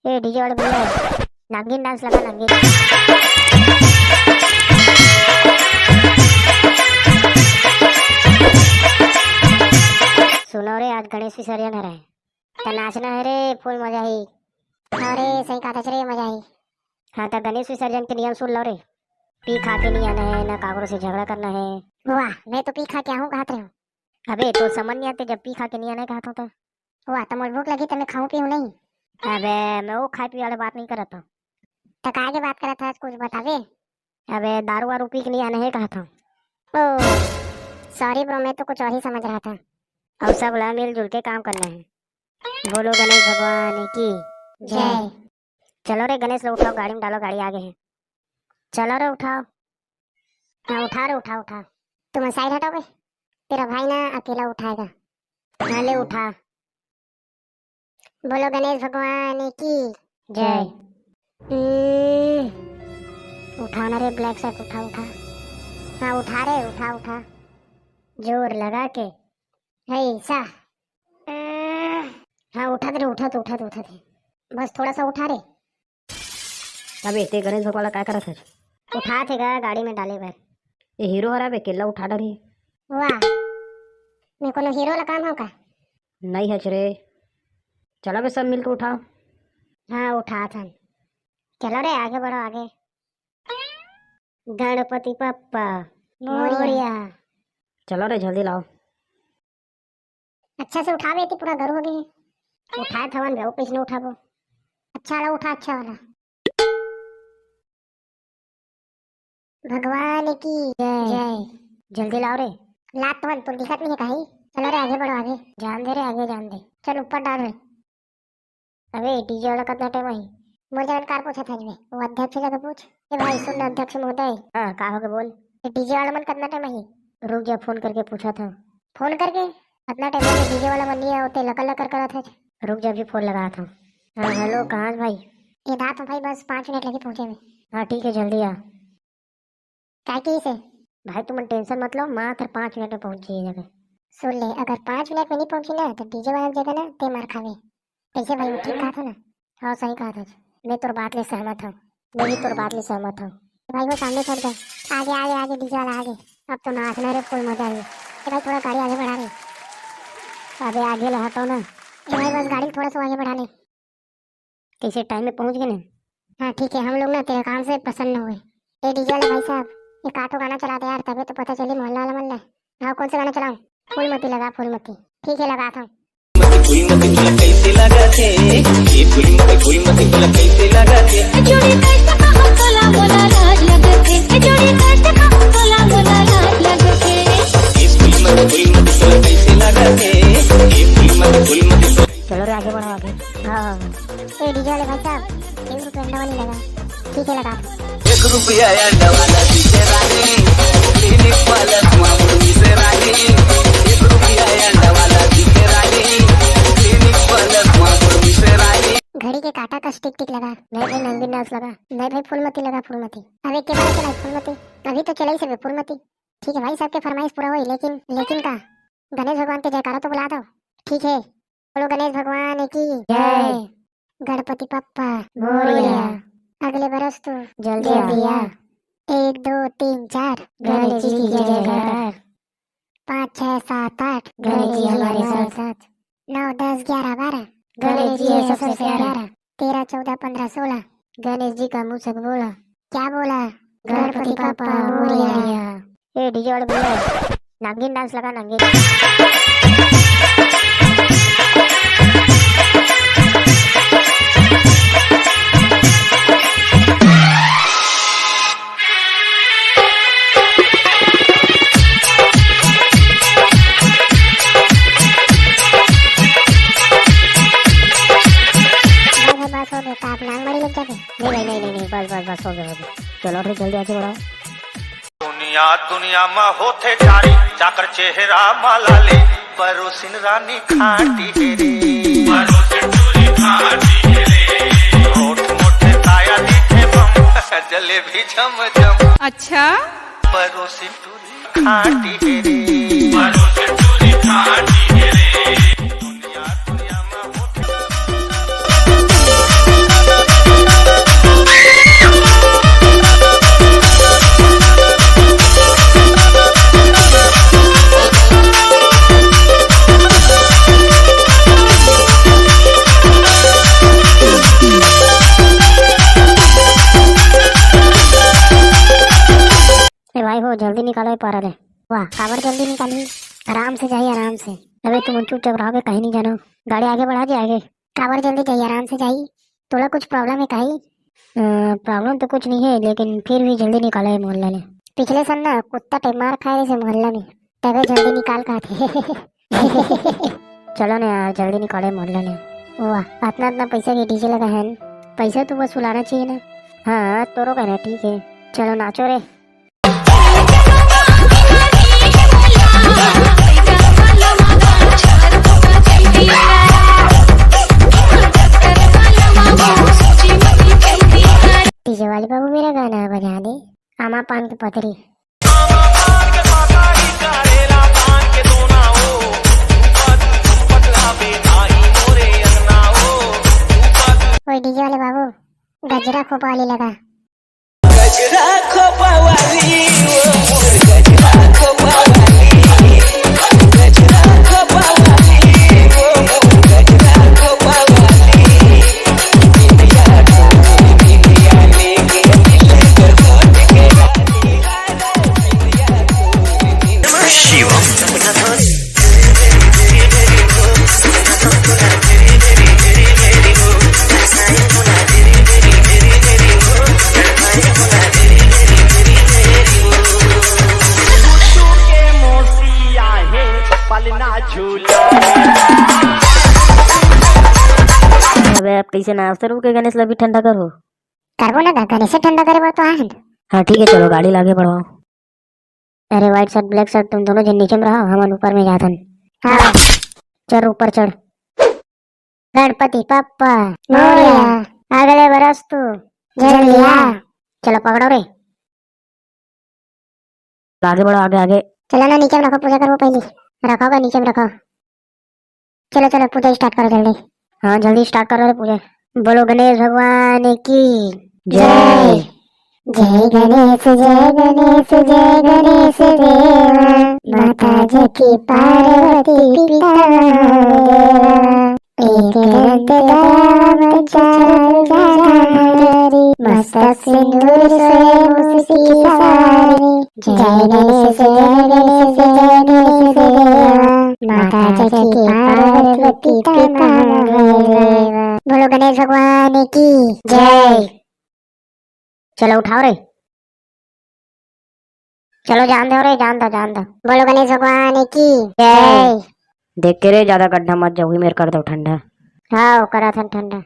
ए DJ वाले भैया, नागिन डांस लगा नागिन। सुनो रे, आज गणेश विसर्जन है रे, तो नाचना है रे, फुल मजा ही। अरे सही कहा था रे, मजा ही। हाँ तो गणेश विसर्जन के नियम सुन लो रे। पी खा के नहीं आना है, ना कागरों से झगड़ा करना है। वाह, मैं तो पी खा के आऊँ कहते हूँ। अबे तो समझ नहीं आते, जब पी खा के नहीं आना कहता था। वाह, तो मुझे भूख लगी तो मैं खाऊं पीऊं नहीं। अबे मैं वो खाए पी वाले बात नहीं कर रहा था। तो काहे के बात कर रहा था, कुछ बतावे। अबे दारू वारू पी के नहीं आना है कहा था। ओ सॉरी ब्रो, मैं तो कुछ और ही समझ रहा था। अब सब ला मिलजुल के काम करना है। बोलो गणेश भगवान की जय। चलो रे गणेश लो, उठाओ गाड़ी में डालो, गाड़ी आगे है। चलो रे उठाओ। हाँ उठा रे, उठा उठा। तुम साइड हटोगे, तेरा भाई ना अकेला उठाएगा। हाँ ले उठा। बोलो गणेश भगवान की जय। उठाना रे ब्लैक शर्ट, उठा उठा। हाँ उठा रे, उठा उठा, जोर लगा के। ऐसा हाँ उठा दे, उठा तो उठा तो उठा दे, बस थोड़ा सा उठा रे। अबे ते गणेश भगवान क्या कर रहा था? उठा थे गा, गाड़ी में डाले बार। ये हीरो हरा बे, केला उठा डरी। वाह, मैं कोनो हीरो ला काम हो का? नहीं है रे। चलो बे सब मिलकर उठाओ। हाँ उठा था। चलो रे आगे बढ़ो आगे। गणपति पप्पा मोरिया। चलो रे जल्दी लाओ। अच्छा से उठावे थी, पूरा घर हो गए। उठाए था वन, पिछले उठाबो। अच्छा वाला उठा, अच्छा वाला। भगवान की जय। जल्दी लाओ रे। लात तो तो दिखत नहीं है कहीं। चलो रे आगे बढ़ो आगे। जान दे रे, आगे जान दे। चल ऊपर डाल रे। अबे डीजे वाला कितना टाइम आई? मुझे कार पूछा था इसमें, वो अध्यक्ष जगह पूछ। ए भाई सुन, अध्यक्ष महोदय। हाँ का हो गया बोल। डीजे वाला मन कितना टाइम आई? रुक जा, फोन करके पूछा था। फोन करके कितना टाइम में डीजे वाला मन नहीं होते, लकर लकर करा था। रुक जा, अभी फोन लगाया था। हाँ हेलो, कहाँ भाई? इधर तो भाई बस 5 मिनट लगे पहुंचे में। हाँ ठीक है, जल्दी आ। क्या की से भाई, तुम टेंशन मत लो, मात्र 5 मिनट में पहुंची ये जगह। सुन ले, अगर 5 मिनट में नहीं पहुंची ना तो डीजे वाला जगह ना ते मार खावे। कैसे भाई, वो ठीक कहा था ना? हाँ सही कहा था। मैं तोर बात ले सहमत हूँ। मैं भी तोर बात ले सहमत हूँ। भाई वो सामने छोड़ दे, आगे आगे आगे डीजे वाला आगे। अब तो नाचना रे, फुल मजा आई। भाई थोड़ा गाड़ी आगे बढ़ा ले। अबे आगे ला हटाओ ना। भाई बस गाड़ी थोड़ा सा आगे बढ़ा ले। कैसे टाइम में पहुंच गए ना? हाँ ठीक है, हम लोग ना तेरे काम से प्रसन्न हुए। ए डीजे वाला भाई साहब, ये काटो गाना चला दे यार, तभी तो पता चली मोहल्ला वाला मल्ला। हाँ कौन सा गाना चलाऊं? फूलमती लगा, फूलमती। ठीक है लगाता हूँ। फूलमती बोला कैसे लगा थे, ये फूलमती बोला कैसे लगा थे। जोड़ी कैसे कहो बोला बोला लाज लगते, जोड़ी कैसे कहो बोला बोला लाज लगते। ये फूलमती बोला कैसे लगा थे, ये फूलमती। चलो रे आगे बढ़ो आगे। हाँ ए डीजे वाले भाई साहब, 1 रुपया अंडा वाली लगा। ठीक है लगा। 1 रुपया अंडा वाला दिखे रानी, क्लिनिक वाला मामूली से रानी। 1 रुपया अंडा वाला दिखे रानी, क्लिनिक वाला मामूली से रानी। घड़ी के काटा का स्टिक टिक लगा। नहीं भाई नंदी नाच लगा। नहीं भाई फूलमती लगा, फूलमती। अबे के बारे चला फूलमती, अभी तो चला ही सब फूलमती। ठीक है भाई, सबके फरमाइश पूरा हुई, लेकिन का गणेश भगवान के जयकारा तो बुला दो। ठीक है, बोलो गणेश भगवान की जय। गणपति पप्पा मोरिया। अगले बरस तो जल्दी आ। 1 2 3 4 गणेश जी की जयकार। 5 6 7 8 गणेश जी हमारे साथ। 9 10 11 12 गणेश जी है सबसे प्यारा। 13 14 15 16 गणेश जी का मुंह से बोला। क्या बोला? गणपति पप्पा मोरिया। ए डीजे वाले भैया, नागिन डांस लगा नागिन। नहीं बस हो गया। चलो रे जल्दी आगे बढ़ाओ। दुनिया में होते जारी जाकर चेहरा माला ले, परोसिन रानी खाटी हेरे, होठ मोटे ताया दिखे बम, जलेबी झम झम। अच्छा परोसिन टूरी खाटी हेरे, दुनिया में होते भाई हो जल्दी निकालो पारा ले। वाह काबर जल्दी निकाली। आराम से जाइए आराम से। अबे तुम चुपचाप रहोगे कहीं नहीं जाना। गाड़ी आगे बढ़ा दे आगे। काबर जल्दी जाइए आराम से जाइए। थोड़ा कुछ प्रॉब्लम है कहीं? प्रॉब्लम तो कुछ नहीं है लेकिन फिर भी जल्दी निकालो है मोहल्ला ने। पिछले सन ना कुत्ता पे मार खाए से मोहल्ला में तबे जल्दी निकाल का थे। चलो ना यार जल्दी निकाले मोहल्ला ने। वाह इतना इतना पैसा के डीजे लगा है। पैसा तो वसूलाना चाहिए ना। हाँ तो रोका ना ठीक है। चलो नाचो रे। डीजे वाले बाबू मेरा गाना बजा दे। आमा पान की पतरी। ओए डीजे वाले बाबू गजरा खोपाली लगा। गजरा खोपावाली वो मोर गजरा खोपावाली गजरा खोपावाली वो मोर गजरा खोपावाली इंडिया लेके दिल कर सोच के इंडिया शिवम अबे आप कैसे नाचते रहो के गणेश लभी ठंडा करो। करबो ना दा गणेश ठंडा करे तो आहन। हाँ ठीक है चलो गाड़ी लागे बढ़ाओ। अरे व्हाइट शर्ट ब्लैक शर्ट तुम दोनों जन नीचे में रहो हम ऊपर में जातन। हाँ चल ऊपर चढ़। गणपति पप्पा मोरिया अगले बरस तू जल्दी आ। चलो पकड़ो रे। आगे बढ़ो आगे आगे। चलो ना नीचे में रखो पूजा करो पहले। रखो का नीचे में रखो। चलो चलो पूजा स्टार्ट करो जल्दी। हाँ जल्दी स्टार्ट करो रे पूजा। बोलो गणेश भगवान की जय। जय गणेश जय गणेश जय गणेश देवा माता जकी पार्वती पिता महादेवा एक दंत दयावंत चारु जारी मस्तक सिंदूर सोए मुस्की सारी। जय गणेश जय गणेश देवा माता जकी पार्वती पिता महादेवा। बोलो गणेश भगवान की जय। चलो उठाओ रे। चलो जान दो रे जान दो। बोलो गणेश भगवान की जय। देख के रे ज्यादा गड्ढा मत जाओ मेरे कर दो ठंडा। हाँ करा था ठंडा।